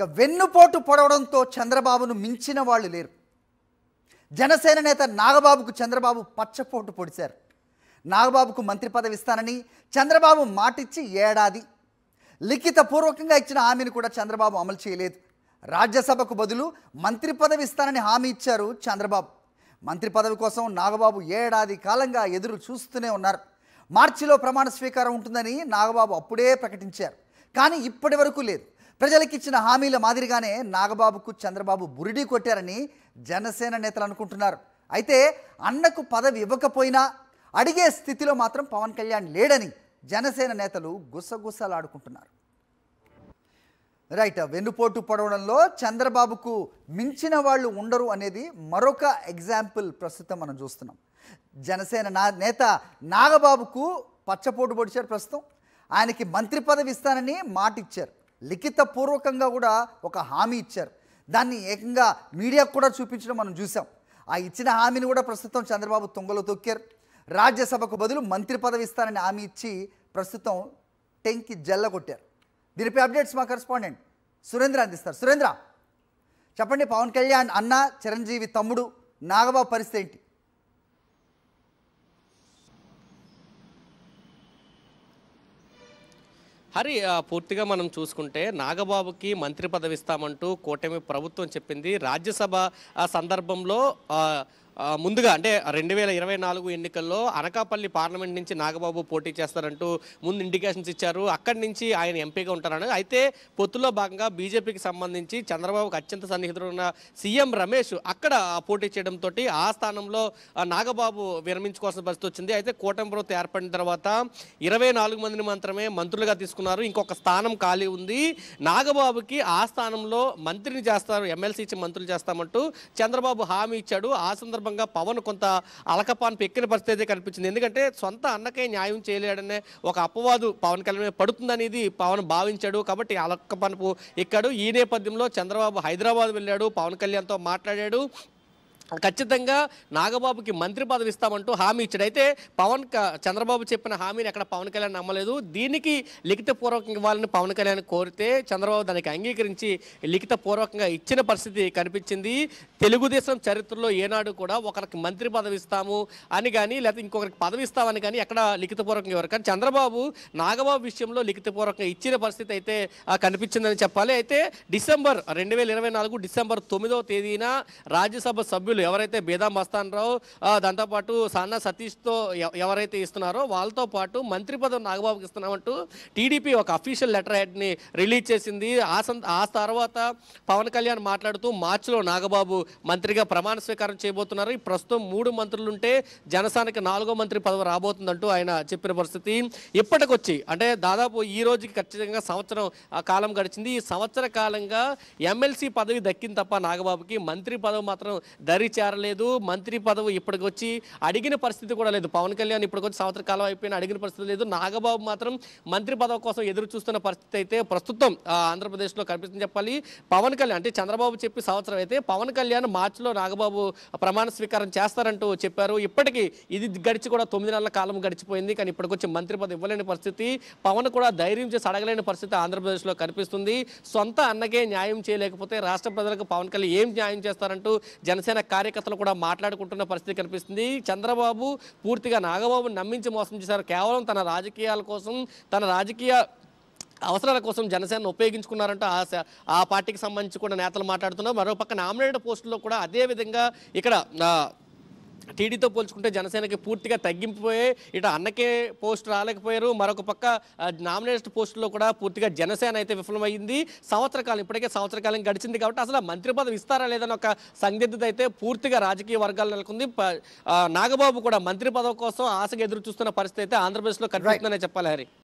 ఇక వెన్నుపోటు పొడవడంతో చంద్రబాబును మించిన వాళ్ళు లేరు. జనసేన నేత నాగబాబుకు చంద్రబాబు పచ్చపోటు పొడిచారు. నాగబాబుకు మంత్రి పదవి ఇస్తానని చంద్రబాబు మాటిచ్చి ఏడాది లిఖితపూర్వకంగా ఇచ్చిన హామీని కూడా చంద్రబాబు అమలు చేయలేదు. రాజ్యసభకు బదులు మంత్రి పదవి ఇస్తానని హామీ ఇచ్చారు చంద్రబాబు. మంత్రి పదవి కోసం నాగబాబు ఏడాది కాలంగా ఎదురు చూస్తూనే ఉన్నారు. మార్చిలో ప్రమాణ స్వీకారం ఉంటుందని నాగబాబు అప్పుడే ప్రకటించారు. కానీ ఇప్పటి వరకు లేదు. ప్రజలకు ఇచ్చిన హామీల మాదిరిగానే నాగబాబుకు చంద్రబాబు బురిడీ కొట్టారని జనసేన నేతలు అనుకుంటున్నారు. అయితే అన్నకు పదవి ఇవ్వకపోయినా అడిగే స్థితిలో మాత్రం పవన్ కళ్యాణ్ లేడని జనసేన నేతలు గుసగుసలాడుకుంటున్నారు. రైట్, వెన్నుపోటు పొడవడంలో చంద్రబాబుకు మించిన వాళ్ళు ఉండరు అనేది మరొక ఎగ్జాంపుల్ ప్రస్తుతం మనం చూస్తున్నాం. జనసేన నేత నాగబాబుకు పచ్చపోటు పొడిచారు. ప్రస్తుతం ఆయనకి మంత్రి పదవి ఇస్తానని మాట ఇచ్చారు. లిఖితపూర్వకంగా కూడా ఒక హామీ ఇచ్చారు. దాన్ని ఏకంగా మీడియాకు కూడా చూపించడం మనం చూసాం. ఆ ఇచ్చిన హామీని కూడా ప్రస్తుతం చంద్రబాబు తుంగలో తొక్కారు. రాజ్యసభకు బదులు మంత్రి పదవి ఇస్తానని హామీ ఇచ్చి ప్రస్తుతం టెంకి జల్ల కొట్టారు. దీనిపై అప్డేట్స్ మా కరెస్పాండెంట్ సురేంద్ర అందిస్తారు. సురేంద్ర, చెప్పండి, పవన్ కళ్యాణ్ అన్న, చిరంజీవి తమ్ముడు నాగబాబు పరిస్థితి ఏంటి? హరి, పూర్తిగా మనం చూసుకుంటే నాగబాబుకి మంత్రి పదవి ఇస్తామంటూ కూటమి ప్రభుత్వం చెప్పింది. రాజ్యసభ సందర్భంలో ముందుగా అంటే 2024 ఎన్నికల్లో అనకాపల్లి పార్లమెంట్ నుంచి నాగబాబు పోటీ చేస్తారంటూ ముందు ఇండికేషన్స్ ఇచ్చారు. అక్కడి నుంచి ఆయన ఎంపీగా ఉంటారని. అయితే పొత్తులో భాగంగా బీజేపీకి సంబంధించి చంద్రబాబుకు అత్యంత సన్నిహితుడు ఉన్న సీఎం రమేష్ అక్కడ పోటీ చేయడంతో ఆ స్థానంలో నాగబాబు విరమించుకోవాల్సిన పరిస్థితి వచ్చింది. అయితే కూటమి ప్రభుత్వం ఏర్పడిన తర్వాత 24 మందిని మాత్రమే మంత్రులుగా తీసుకున్నారు. ఇంకొక స్థానం ఖాళీ ఉంది. నాగబాబుకి ఆ స్థానంలో మంత్రిని చేస్తారు, ఎమ్మెల్సీ ఇచ్చి మంత్రులు చేస్తామంటూ చంద్రబాబు హామీ ఇచ్చాడు. ఆ సందర్భంగా పవన్ కొంత అలకపాన్పు ఎక్కిన పరిస్థితి కనిపించింది. ఎందుకంటే సొంత అన్నకే న్యాయం చేయలేడనే ఒక అపవాదు పవన్ కళ్యాణ్ పడుతుందనేది పవన్ భావించాడు. కాబట్టి అలకపాన్పు ఎక్కాడు. ఈ నేపథ్యంలో చంద్రబాబు హైదరాబాద్ వెళ్ళాడు, పవన్ కళ్యాణ్తో మాట్లాడాడు. ఖచ్చితంగా నాగబాబుకి మంత్రి పదవి ఇస్తామంటూ హామీ ఇచ్చాడు. అయితే చంద్రబాబు చెప్పిన హామీని ఎక్కడ పవన్ కళ్యాణ్ నమ్మలేదు. దీనికి లిఖితపూర్వకంగా ఇవ్వాలని పవన్ కళ్యాణ్ కోరితే చంద్రబాబు దానికి అంగీకరించి లిఖితపూర్వకంగా ఇచ్చిన పరిస్థితి కనిపించింది. తెలుగుదేశం చరిత్రలో ఏనాడు కూడా ఒకరికి మంత్రి పదవి ఇస్తాము అని కానీ లేకపోతే ఇంకొకరికి పదవి ఇస్తామని కానీ ఎక్కడ లిఖితపూర్వకంగా ఇవ్వరు. కానీ చంద్రబాబు నాగబాబు విషయంలో లిఖితపూర్వకంగా ఇచ్చిన పరిస్థితి అయితే కనిపించిందని చెప్పాలి. అయితే 2024 డిసెంబర్ 9వ తేదీన రాజ్యసభ సభ్యులు ఎవరైతే బేదాం మస్తానరావు, దాంతోపాటు సానా సతీష్తో ఎవరైతే ఇస్తున్నారో వాళ్ళతో పాటు మంత్రి పదవి నాగబాబుకి ఇస్తున్నామంటూ టీడీపీ ఒక అఫీషియల్ లెటర్ హెడ్ని రిలీజ్ చేసింది. ఆ తర్వాత పవన్ కళ్యాణ్ మాట్లాడుతూ మార్చిలో నాగబాబు మంత్రిగా ప్రమాణ స్వీకారం చేయబోతున్నారు. ప్రస్తుతం 3 మంత్రులుంటే జనసేనకి 4వ మంత్రి పదవి రాబోతుందంటూ ఆయన చెప్పిన పరిస్థితి. ఇప్పటికొచ్చి అంటే దాదాపు ఈ రోజుకి ఖచ్చితంగా సంవత్సరం కాలం గడిచింది. ఈ సంవత్సర కాలంగా ఎమ్మెల్సీ పదవి దక్కింది తప్ప నాగబాబుకి మంత్రి పదవి మాత్రం దరి చేరలేదు. మంత్రి పదవి ఇప్పటికొచ్చి అడిగిన పరిస్థితి కూడా లేదు. పవన్ కళ్యాణ్ ఇప్పటికొచ్చి సంవత్సర కాలం అయిపోయిన అడిగిన పరిస్థితి లేదు. నాగబాబు మాత్రం మంత్రి పదవి కోసం ఎదురు చూస్తున్న పరిస్థితి అయితే ప్రస్తుతం ఆంధ్రప్రదేశ్లో కనిపిస్తుంది చెప్పాలి. పవన్ కళ్యాణ్ అంటే చంద్రబాబు చెప్పి సంవత్సరం అయితే పవన్ కళ్యాణ్ మార్చిలో నాగబాబు ప్రమాణ స్వీకారం చేస్తారంటూ చెప్పారు. ఇప్పటికీ ఇది గడిచి కూడా 9 నెలల కాలం గడిచిపోయింది. కానీ ఇప్పటికొచ్చి మంత్రి పదవి ఇవ్వలేని పరిస్థితి, పవన్ కూడా ధైర్యం చేసి అడగలేని పరిస్థితి ఆంధ్రప్రదేశ్లో కనిపిస్తుంది. సొంత అన్నకే న్యాయం చేయలేకపోతే రాష్ట్ర ప్రజలకు పవన్ కళ్యాణ్ ఏం న్యాయం చేస్తారంటూ జనసేన కార్యకర్తలు కూడా మాట్లాడుకుంటున్న పరిస్థితి కనిపిస్తుంది. చంద్రబాబు పూర్తిగా నాగబాబుని నమ్మించి మోసం చేశారు. కేవలం తన రాజకీయాల కోసం, తన రాజకీయ అవసరాల కోసం జనసేన ఉపయోగించుకున్నారంటూ ఆ పార్టీకి సంబంధించి కూడా నేతలు మాట్లాడుతున్నారు. మరోపక్క నామినేటెడ్ పోస్టుల్లో కూడా అదే విధంగా ఇక్కడ టీడీతో పోల్చుకుంటే జనసేనకి పూర్తిగా తగ్గింపుపోయి ఇటు అన్నకే పోస్ట్ రాలేకపోయారు. మరొక పక్క నామినేటెడ్ పోస్టుల్లో కూడా పూర్తిగా జనసేన అయితే విఫలమైంది. ఇప్పటికే సంవత్సర కాలం గడిచింది కాబట్టి అసలు మంత్రి పదవి ఇస్తారా లేదని ఒక సందిగ్ధత అయితే పూర్తిగా రాజకీయ వర్గాలు నెలకొంది. నాగబాబు కూడా మంత్రి పదవి కోసం ఆశగా ఎదురు చూస్తున్న పరిస్థితి అయితే ఆంధ్రప్రదేశ్లో కనిపిస్తుందనే చెప్పాలి. హరి.